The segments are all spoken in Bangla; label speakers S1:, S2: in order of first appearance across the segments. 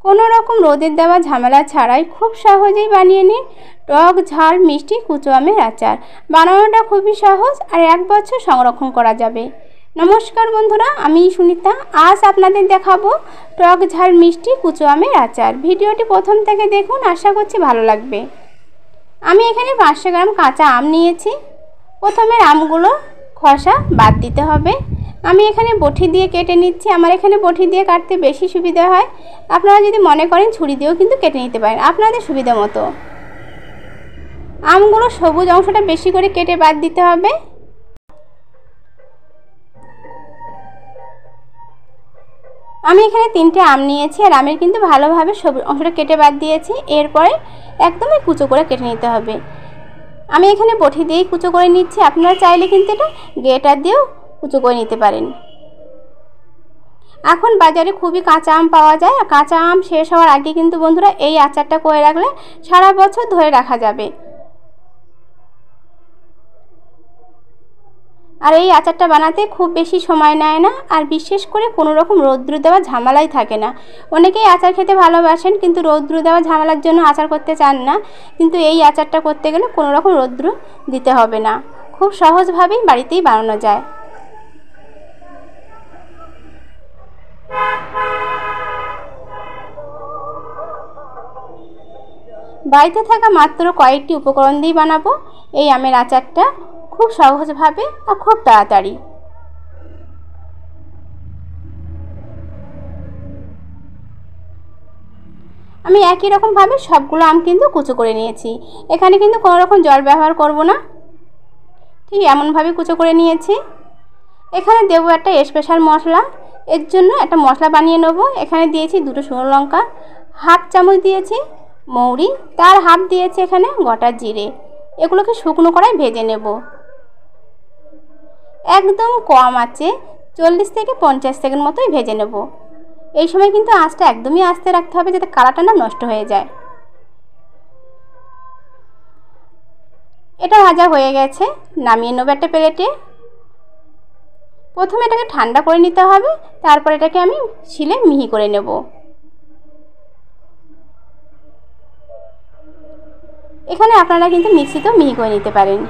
S1: কোনো রকম রোদের দেওয়া ঝামেলা ছাড়াই খুব সহজেই বানিয়ে নিন টক ঝাল মিষ্টি কুচো আমের আচার। বানানোটা খুবই সহজ আর 1 বছর সংরক্ষণ করা যাবে। নমস্কার বন্ধুরা, আমি সুনিতা। আজ আপনাদের দেখাবো টক ঝাল মিষ্টি কুচো আমের আচার। ভিডিওটি প্রথম থেকে দেখুন, আশা করছি ভালো লাগবে। আমি এখানে 500 গ্রাম কাঁচা আম নিয়েছি। প্রথমে আমগুলো খোসা বাদ দিতে হবে। আমি এখানে বটি দিয়ে কেটে নিচ্ছি। আমার এখানে বটি দিয়ে কাটতে বেশি সুবিধা হয়। আপনারা যদি মনে করেন ছুরি দিয়েও কিন্তু কেটে নিতে পারেন, আপনাদের সুবিধা মতো। আমগুলো সবুজ অংশটা বেশি করে কেটে বাদ দিতে হবে। আমি এখানে 3টে আম নিয়েছি আর আমের কিন্তু ভালোভাবে সবুজ অংশটা কেটে বাদ দিয়েছি। এরপরে একদমই কুচো করে কেটে নিতে হবে। আমি এখানে বটি দিয়েই কুচো করে নিচ্ছি। আপনারা চাইলে কিন্তু এটা গ্রেটার দিয়েও কুচো করে নিতে পারেন। এখন বাজারে খুবই কাঁচা আম পাওয়া যায়। আর কাঁচা আম শেষ হওয়ার আগে কিন্তু বন্ধুরা এই আচারটা করে রাখলে সারা বছর ধরে রাখা যাবে। আর এই আচারটা বানাতে খুব বেশি সময় নেয় না, আর বিশেষ করে কোনো রকম রৌদ্র দেওয়া ঝামেলাই থাকে না। অনেকেই আচার খেতে ভালোবাসেন কিন্তু রৌদ্র দেওয়া ঝামেলার জন্য আচার করতে চান না, কিন্তু এই আচারটা করতে গেলে কোনো রকম রৌদ্র দিতে হবে না। খুব সহজভাবেই বাড়িতেই বানানো যায়। বাড়িতে থাকা মাত্র কয়েকটি উপকরণ দিয়ে বানাবো এই আমের আচারটা, খুব সহজভাবে আর খুব তাড়াতাড়ি। আমি একই রকমভাবে সবগুলো আম কিন্তু কুচো করে নিয়েছি। এখানে কিন্তু কোনো রকম জল ব্যবহার করব না, ঠিক এমনভাবে কুচো করে নিয়েছি। এখানে দেবো একটা স্পেশাল মশলা। এর জন্য একটা মশলা বানিয়ে নেব। এখানে দিয়েছি 2টো শুকনো লঙ্কা, হাফ চামচ দিয়েছি মৌরি, তার হাফ দিয়েছি এখানে গোটা জিরে। এগুলোকে শুকনো কড়ায় ভেজে নেব একদম কম আঁচে 40 থেকে 50 সেকেন্ড মতোই ভেজে নেব। এই সময় কিন্তু আঁচটা একদমই আস্তে রাখতে হবে যাতে কালারটা না নষ্ট হয়ে যায়। এটা ভাজা হয়ে গেছে, নামিয়ে নেব একটা প্লেটে। প্রথমে এটাকে ঠান্ডা করে নিতে হবে, তারপর এটাকে আমি শিলে মিহি করে নেব। এখানে আপনারা কিন্তু মিক্সিতেও মিহি করে নিতে পারেন।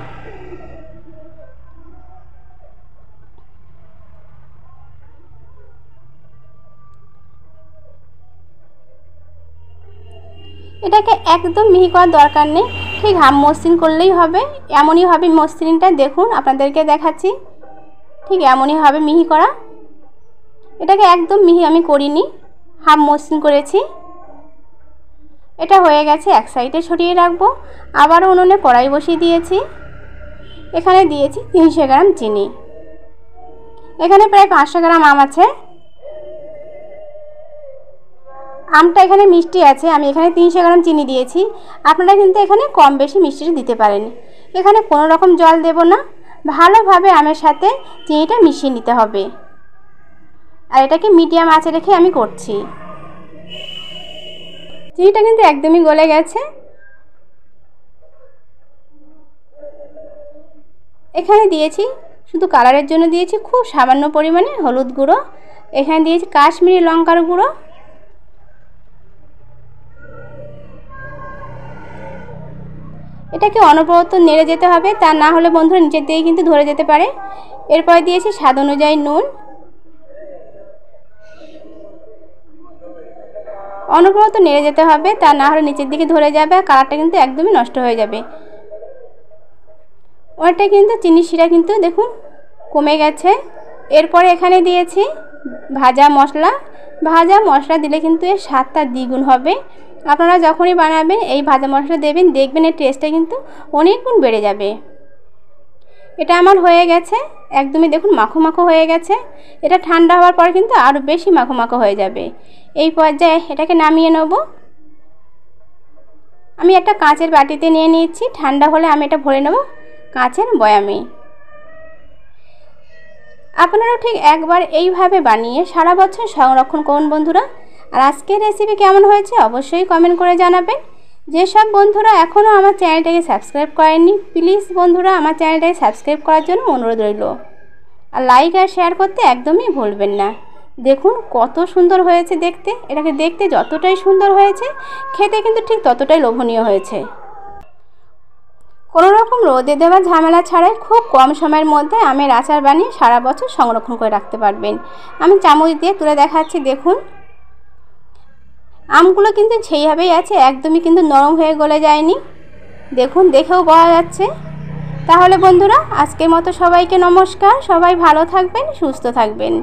S1: এটাকে একদম মিহি করার দরকার নেই, ঠিক হাফ মসৃণ করলেই হবে। এমনই হবে মসৃণটা, দেখুন আপনাদেরকে দেখাচ্ছি, ঠিক এমনই হবে মিহি করা। এটাকে একদম মিহি আমি করিনি, হাফ মসৃণ করেছি। এটা হয়ে গেছে, এক সাইডে সরিয়ে রাখবো। আবারও উনুনে কড়াই বসিয়ে দিয়েছি। এখানে দিয়েছি 300 গ্রাম চিনি। এখানে প্রায় 500 গ্রাম আম আছে। আমটা এখানে মিষ্টি আছে, আমি এখানে 300 গ্রাম চিনি দিয়েছি। আপনারা কিন্তু এখানে কম বেশি মিষ্টিটা দিতে পারেন। এখানে কোনো রকম জল দেব না, ভালোভাবে আমের সাথে চিনিটা মিশিয়ে নিতে হবে। আর এটাকে মিডিয়াম আঁচে রেখে আমি করছি। চিনিটা কিন্তু একদমই গলে গেছে। এখানে দিয়েছি শুধু কালারের জন্য দিয়েছি খুব সামান্য পরিমাণে হলুদ গুঁড়ো। এখানে দিয়েছি কাশ্মীরি লঙ্কার গুঁড়ো। এটাকে অনবরত নেড়ে যেতে হবে, তা না হলে বন্ধুরা নিচের দিকে কিন্তু ধরে যেতে পারে। এরপর দিয়েছি স্বাদ অনুযায়ী নুন। অনবরত নেড়ে যেতে হবে, তা না হলে নিচের দিকে ধরে যাবে আর কালারটা কিন্তু একদমই নষ্ট হয়ে যাবে। ওটা কিন্তু চিনি শিরা কিন্তু দেখুন কমে গেছে। এরপরে এখানে দিয়েছি ভাজা মশলা। ভাজা মশলা দিলে কিন্তু এর স্বাদটা দ্বিগুণ হবে। আপনারা যখনই বানাবেন এই ভাজা মশলা দেবেন, দেখবেন এর টেস্টটা কিন্তু অনেক গুণ বেড়ে যাবে। এটা আমার হয়ে গেছে, একদমই দেখুন মাখো মাখো হয়ে গেছে। এটা ঠান্ডা হওয়ার পর কিন্তু আরও বেশি মাখো মাখো হয়ে যাবে। এই পর্যায়ে এটাকে নামিয়ে নেব। আমি একটা কাঁচের বাটিতে নিয়ে নিয়েছি, ঠান্ডা হলে আমি এটা ভরে নেব কাঁচের বয়ামে। আপনারাও ঠিক একবার এইভাবে বানিয়ে সারা বছর সংরক্ষণ করুন বন্ধুরা। আর আজকের রেসিপি কেমন হয়েছে অবশ্যই কমেন্ট করে জানাবেন। যেসব বন্ধুরা এখনও আমার চ্যানেলটাকে সাবস্ক্রাইব করেননি, প্লিজ বন্ধুরা আমার চ্যানেলটাকে সাবস্ক্রাইব করার জন্য অনুরোধ রইল। আর লাইক আর শেয়ার করতে একদমই ভুলবেন না। দেখুন কত সুন্দর হয়েছে দেখতে। এটাকে দেখতে যতটাই সুন্দর হয়েছে, খেতে কিন্তু ঠিক ততটাই লোভনীয় হয়েছে। কোনো রকম রোদে দেওয়া ঝামেলা ছাড়াই খুব কম সময়ের মধ্যে আমের আচার বানিয়ে সারা বছর সংরক্ষণ করে রাখতে পারবেন। আমি চামচ দিয়ে তুলে দেখাচ্ছি। দেখুন আমগুলো কিন্তু সেইভাবেই আছে, একদমই কিন্তু নরম হয়ে গলে যায়নি। দেখুন দেখেও বোঝা যাচ্ছে। তাহলে বন্ধুরা আজকের মতো সবাইকে নমস্কার। সবাই ভালো থাকবেন, সুস্থ থাকবেন।